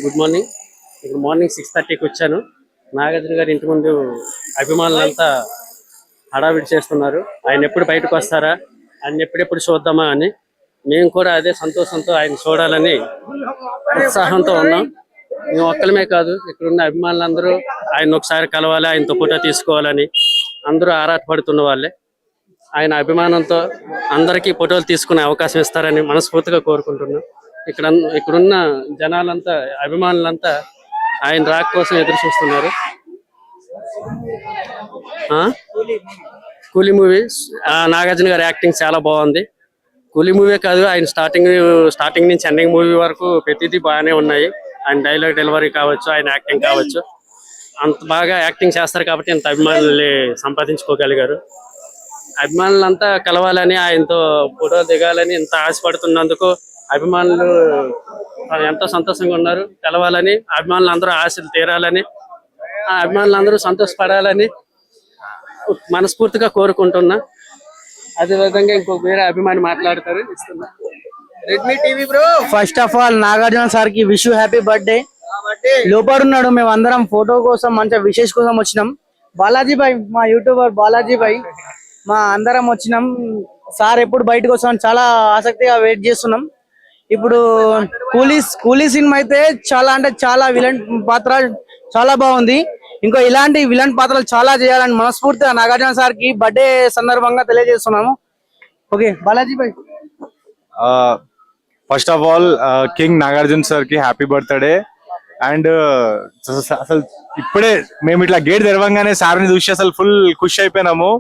Good morning. ఇప్పుడు morning 6:30కి వచ్చాను. నాగార్జున గారి ఇంటి ముందు అభిమానులంతా హడావిడి చేస్తున్నారు. ఆయన ఎప్పుడు బయటకు వస్తారా, ఆయన ఎప్పుడెప్పుడు చూద్దామా అని. మేము కూడా అదే సంతోషంతో ఆయన చూడాలని ఉత్సాహంతో ఉన్నాం. మేము ఒక్కలమే కాదు, ఇక్కడ ఉన్న అభిమానులందరూ ఆయన ఒకసారి కలవాలి, ఆయనతో ఫోటో తీసుకోవాలని అందరూ ఆరాటపడుతున్న వాళ్ళే. ఆయన అభిమానంతో అందరికీ ఫోటోలు తీసుకునే అవకాశం ఇస్తారని మనస్ఫూర్తిగా కోరుకుంటున్నాం. ఇక్కడున్న జనాలంతా, అభిమానులంతా ఆయన రాక కోసం ఎదురు చూస్తున్నారు. కూలీ మూవీ నాగార్జున గారి యాక్టింగ్ చాలా బాగుంది. కూలీ మూవీ కాదు, ఆయన స్టార్టింగ్ నుంచి ఎండింగ్ మూవీ వరకు ప్రతిదీ బాగానే ఉన్నాయి. ఆయన డైలాగ్ డెలివరీ కావచ్చు, ఆయన యాక్టింగ్ కావచ్చు, అంత బాగా యాక్టింగ్ చేస్తారు కాబట్టి ఇంత అభిమానుల్ని సంపాదించుకోగలిగారు. అభిమానులంతా కలవాలని, ఆయనతో ఫోటో దిగాలని ఇంత ఆశపడుతున్నందుకు అభిమానులు ఎంతో సంతోషంగా ఉన్నారు. కలవాలని, అభిమానులు అందరూ ఆశలు తీరాలని, ఆ అభిమానులు అందరూ సంతోషపడాలని మనస్ఫూర్తిగా కోరుకుంటున్నా. అదే విధంగా ఇంకొక వేరే అభిమాని మాట్లాడతారు. ఇస్తున్నా. Redmi TV bro. First of all Nagarjuna sir కి విష్ హ్యాపీ బర్త్డే. లోపల ఉన్నాడు, మేము అందరం ఫోటో కోసం మంచిగా విషెస్ కోసం వచ్చినాం. బాలాజీ భాయ్, మా యూట్యూబర్ బాలాజీ భాయ్, మా అందరం వచ్చినాం. సార్ ఎప్పుడు బయటకు వస్తామని చాలా ఆసక్తిగా వెయిట్ చేస్తున్నాం. ఇప్పుడు కూలీ సినిమా అయితే చాలా అంటే చాలా విలన్ పాత్ర చాలా బాగుంది. ఇంకో ఇలాంటి విలన్ పాత్రలు చాలా చేయాలని మనస్ఫూర్తిగా నాగార్జున సార్ కి బర్త్డే సందర్భంగా తెలియజేస్తున్నాము. Okay Balaji Bhai. First of all king Nagarjuna sir కి హ్యాపీ బర్త్డే. అండ్ అసలు ఇప్పుడే మేము ఇట్లా గేట్ తెరవంగానే సార్ని చూసి అసలు ఫుల్ ఖుషి అయిపోయినాము.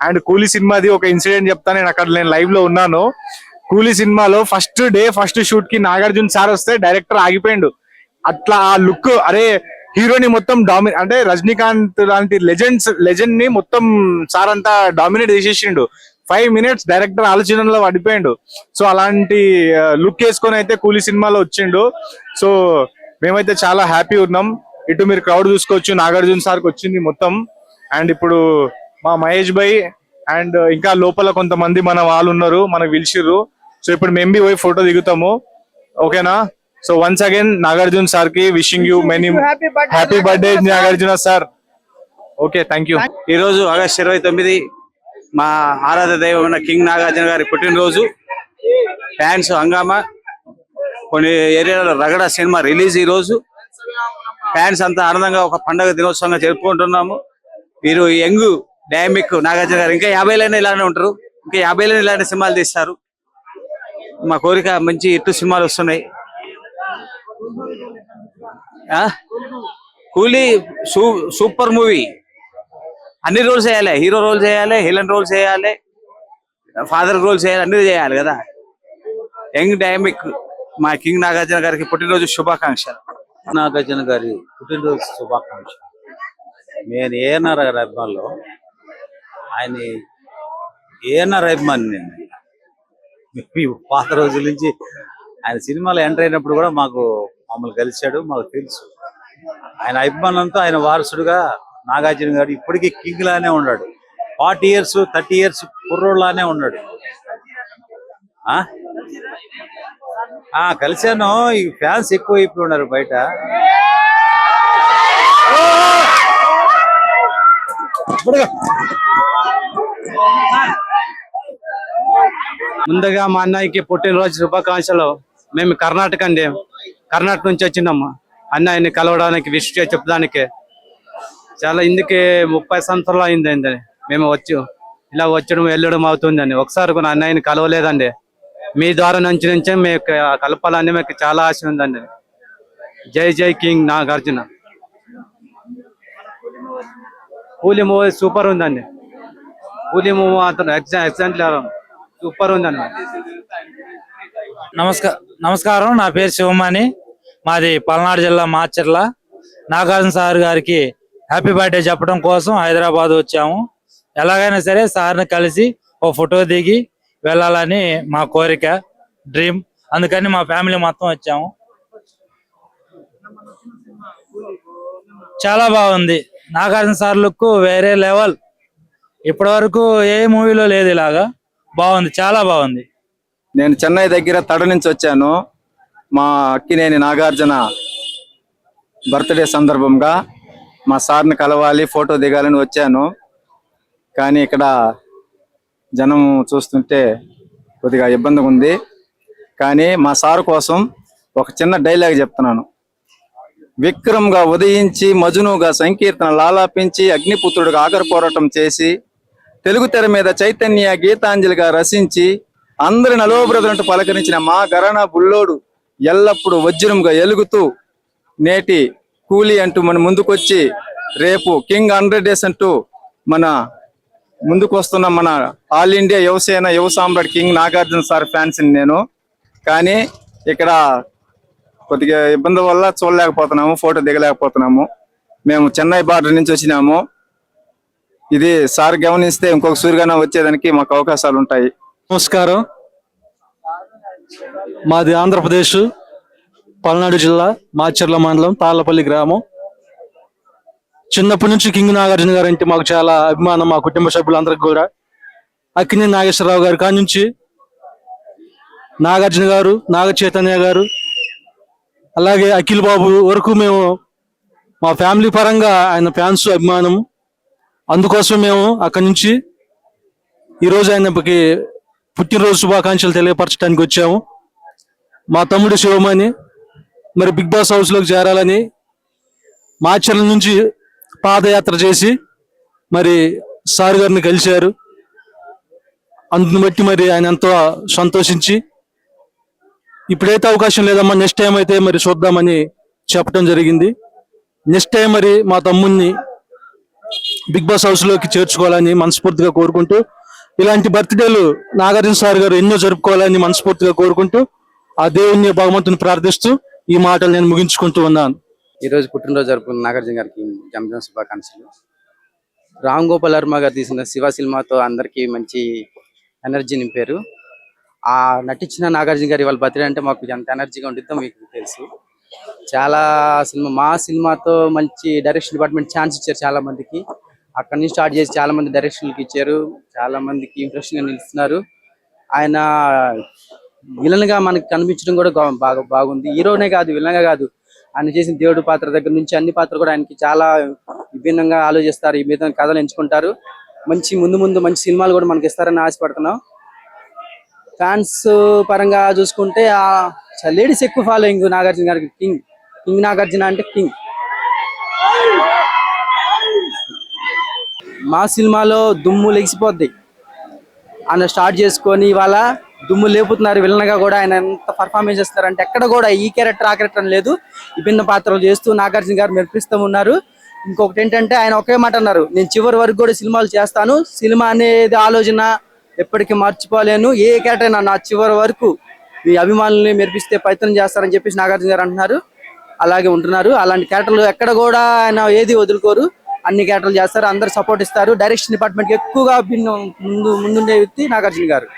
అండ్ కూలీ సినిమాది ఒక ఇన్సిడెంట్ చెప్తా. నేను లైవ్ లో ఉన్నాను. కూలీ సినిమాలో ఫస్ట్ డే ఫస్ట్ షూట్ కి నాగార్జున సార్ వస్తే డైరెక్టర్ ఆగిపోయిండు. అట్లా ఆ లుక్, అరే హీరోని మొత్తం అంటే రజనీకాంత్ లాంటి లెజెండ్ ని మొత్తం సార్ అంతా డామినేట్ చేసేసిండు. 5 minutes డైరెక్టర్ ఆలోచనలో పడిపోయిండు. సో అలాంటి లుక్ వేసుకొని అయితే కూలీ సినిమాలో వచ్చిండు. సో మేమైతే చాలా హ్యాపీ ఉన్నాం. ఇటు మీరు క్రౌడ్ చూసుకోవచ్చు, నాగార్జున సార్కి వచ్చింది మొత్తం. అండ్ ఇప్పుడు మా మహేష్ భాయ్ అండ్ ఇంకా లోపల కొంతమంది మన వాళ్ళు ఉన్నారు, మనకు పిలిచిర్రు. సో ఇప్పుడు మేము పోయి ఫోటో దిగుతాము. ఓకేనా? So once again Nagarjuna sir కి wishing you many happy birthday Nagarjuna sir. Okay, thank you. ఈ రోజు ఆగస్టు 29 మా ఆరాధ్య దైవమైన కింగ్ నాగార్జున గారి పుట్టినరోజు. ఫ్యాన్స్ హంగామా. కొన్ని ఏరియాలో రగడ సినిమా రిలీజ్. ఈ రోజు ఫ్యాన్స్ అంతా ఆనందంగా ఒక పండుగ దినోత్సవంగా జరుపుకుంటున్నాము. మీరు యంగ్ డైనమిక్ నాగార్జున గారు ఇంకా 50 ఇలానే ఉంటారు. ఇంకా 50 ఇలాంటి సినిమాలు తీస్తారు. మా కోరిక మంచి ఇటు సినిమాలు వస్తున్నాయి. కూలీ సూపర్ మూవీ. అన్ని రోల్స్ చేయాలి. హీరో రోల్ చేయాలి, హీరోయిన్ రోల్ చేయాలి, ఫాదర్ రోల్ చేయాలి, అన్ని చేయాలి కదా. యంగ్ డైనమిక్ మా కింగ్ నాగార్జున గారికి పుట్టినరోజు శుభాకాంక్షలు. నాగార్జున గారి పుట్టినరోజు శుభాకాంక్షలు. నేను ఏఎన్ఆర్ గారి అభిమానులు. ఆయన ఏఎన్ఆర్ అభిమాని. నేను పాత రోజుల నుంచి ఆయన సినిమాలో ఎంటర్ అయినప్పుడు కూడా మమ్మల్ని కలిశాడు, మాకు తెలుసు. ఆయన అభిమానులతో ఆయన వారసుడుగా నాగార్జున గారు ఇప్పటికీ కింగ్ లానే ఉన్నాడు. 40 years 30 years కుర్రోళ్ళలానే ఉన్నాడు. కలిశాను. ఈ ఫ్యాన్స్ ఎక్కువ అయిపోయి ఉన్నారు బయట. ముందుగా మా అన్నయ్యకి పుట్టినరోజు శుభాకాంక్షలు. మేము కర్ణాటక నుంచి వచ్చినాము అన్నయ్యని కలవడానికి, విష్ చెప్పడానికి. చాలా ఇందుకే 30 సంవత్సరాలు అయిందండి మేము ఇలా వచ్చడం వెళ్ళడం అవుతుందండి. ఒకసారి కూడా అన్నయ్యని కలవలేదండి. మీ ద్వారా నుంచే మీకు కలపాలని మీకు చాలా ఆశ ఉందండి. జై జై కింగ్ నాగార్జున. కూలీ మూవీ సూపర్ ఉందండి. కూలీ మూవీ మాత్రం ఎగ్జాక్ట్లీ సూపర్ ఉందండి. నమస్కారం. నా పేరు శివమాని. మాది పల్నాడు జిల్లా మాచర్ల. నాగార్జున సార్ గారికి హ్యాపీ బర్త్డే చెప్పడం కోసం హైదరాబాద్ వచ్చాము. ఎలాగైనా సరే సార్ని కలిసి ఓ ఫోటో దిగి వెళ్ళాలని మా కోరిక, డ్రీమ్. అందుకని మా ఫ్యామిలీ మొత్తం వచ్చాము. చాలా బాగుంది. నాగార్జున సార్ లుక్ వేరే లెవెల్. ఇప్పటి వరకు ఏ మూవీలో లేదు ఇలాగా. బాగుంది, చాలా బాగుంది. నేను చెన్నై దగ్గర తడ నుంచి వచ్చాను. మా అక్కినేని నాగార్జున బర్త్డే సందర్భంగా మా సార్ని కలవాలి, ఫోటో దిగాలని వచ్చాను. కానీ ఇక్కడ జనం చూస్తుంటే కొద్దిగా ఇబ్బందిగా ఉంది. కానీ మా సార్ కోసం ఒక చిన్న డైలాగ్ చెప్తున్నాను. విక్రమ్గా ఉదయించి, మజునుగా సంకీర్తనలు ఆలాపించి, అగ్నిపుత్రుడిగా ఆఖరి పోరాటం చేసి, తెలుగు తెర మీద చైతన్య గీతాంజలిగా రసించి, అందరి నలోబ్రదలంటూ పలకరించిన మా గరానా బుల్లోడు ఎల్లప్పుడూ వజ్రంగా ఎలుగుతూ నేటి కూలీ అంటూ మన ముందుకొచ్చి రేపు కింగ్ 100 డేస్ అంటూ మన ముందుకు వస్తున్న మన ఆల్ ఇండియా యువసేన యువ సామ్రాట్ కింగ్ నాగార్జున సార్ ఫ్యాన్స్ నేను. కానీ ఇక్కడ కొద్దిగా ఇబ్బంది వల్ల చూడలేకపోతున్నాము, ఫోటో దిగలేకపోతున్నాము. మేము చెన్నై బార్డర్ నుంచి వచ్చినాము. ఇది సార్ గమనిస్తే ఇంకొక సూర్యగాన వచ్చేదానికి మాకు అవకాశాలు ఉంటాయి. నమస్కారం. మాది ఆంధ్రప్రదేశ్ పల్నాడు జిల్లా మాచర్ల మండలం తాళ్లపల్లి గ్రామం. చిన్నప్పటి నుంచి కింగ్ నాగార్జున గారు అంటే మాకు చాలా అభిమానం, మా కుటుంబ సభ్యులందరికి కూడా. అక్కినేని నాగేశ్వరరావు గారి కాడి నుంచి నాగార్జున గారు, నాగ చైతన్య గారు, అలాగే అఖిల్ బాబు వరకు మేము మా ఫ్యామిలీ పరంగా ఆయన ఫ్యాన్స్ అభిమానం. అందుకోసం మేము అక్కడి నుంచి ఈరోజు ఆయనకి పుట్టినరోజు శుభాకాంక్షలు తెలియపరచడానికి వచ్చాము. మా తమ్ముడు శివమణి మరి బిగ్ బాస్ హౌస్లోకి చేరాలని మాచర్ల నుంచి పాదయాత్ర చేసి మరి సార్ గారిని కలిశారు. అందుని బట్టి మరి ఆయన ఎంతో సంతోషించి ఇప్పుడైతే అవకాశం లేదమ్మా, నెక్స్ట్ టైం అయితే మరి చూద్దామని చెప్పడం జరిగింది. నెక్స్ట్ టైం మరి మా తమ్ముడిని బిగ్ బాస్ హౌస్లోకి చేర్చుకోవాలని మనస్ఫూర్తిగా కోరుకుంటూ, ఇలాంటి బర్త్డేలు నాగార్జున సార్ గారు ఎన్నో జరుపుకోవాలని మనస్ఫూర్తిగా కోరుకుంటూ, ఆ దేవుణ్ణి భగవంతుని ప్రార్థిస్తూ ఈ మాటలు నేను ముగించుకుంటూ ఉన్నాను. ఈ రోజు పుట్టినరోజు జరుపుకున్న నాగార్జున గారికి జన్మదిన శుభాకాంక్షలు. రామ్ గోపాల్ వర్మ గారు తీసిన శివ సినిమాతో అందరికీ మంచి ఎనర్జీ నింపారు. ఆ నటించిన నాగార్జున గారి వాళ్ళ బర్త్డే అంటే మాకు ఎంత ఎనర్జీగా ఉంటుందో మీకు తెలుసు. చాలా మా సినిమాతో మంచి డైరెక్షన్ డిపార్ట్మెంట్ ఛాన్స్ ఇచ్చారు చాలా మందికి. అక్కడి నుంచి స్టార్ట్ చేసి చాలా మంది డైరెక్షన్కి ఇచ్చారు, చాలా మందికి ఇంప్రెషన్ గా నిలుస్తున్నారు. ఆయన విలన్ గా మనకి కనిపించడం కూడా బాగుంది. హీరోనే కాదు, విలన్ గా కాదు, ఆయన చేసిన దేవుడు పాత్ర దగ్గర నుంచి అన్ని పాత్రలు కూడా ఆయనకి చాలా విభిన్నంగా ఆలోచిస్తారు. ఈ మీద కథలు ఎంచుకుంటారు. ముందు ముందు మంచి సినిమాలు కూడా మనకి ఇస్తారని ఆశపడుతున్నాం. ఫ్యాన్స్ పరంగా చూసుకుంటే లేడీస్ ఎక్కువ ఫాలోయింగ్ నాగార్జున గారికి. కింగ్ నాగార్జున అంటే కింగ్. మా సినిమాలో దుమ్ము లెగిసిపోద్ది. ఆయన స్టార్ట్ చేసుకొని ఇవాళ దుమ్ము లేపుతున్నారు. విలన్గా కూడా ఆయన ఎంత పర్ఫార్మెన్స్ చేస్తారంటే ఎక్కడ కూడా ఈ క్యారెక్టర్ ఆ క్యారెక్టర్ అని లేదు, విభిన్న పాత్రలు చేస్తూ నాగార్జున గారు మెప్పిస్తూ ఉన్నారు. ఇంకొకటి ఏంటంటే ఆయన ఒకే మాట అన్నారు, నేను చివరి వరకు కూడా సినిమాలు చేస్తాను, సినిమా అనేది ఆలోచన ఎప్పటికీ మర్చిపోలేను, ఏ క్యారెక్టర్ అయినా నా చివరి వరకు మీ అభిమానుల్ని మెరిపిస్తే ప్రయత్నం చేస్తారని చెప్పేసి నాగార్జున గారు అంటున్నారు. అలాగే ఉంటున్నారు. అలాంటి క్యారెక్టర్లు ఎక్కడ కూడా ఆయన ఏది వదులుకోరు, అన్ని క్యారెక్టర్లు చేస్తారు, అందరు సపోర్ట్ ఇస్తారు. డైరెక్షన్ డిపార్ట్మెంట్ ఎక్కువగా ముందుండే వ్యక్తి నాగార్జున గారు.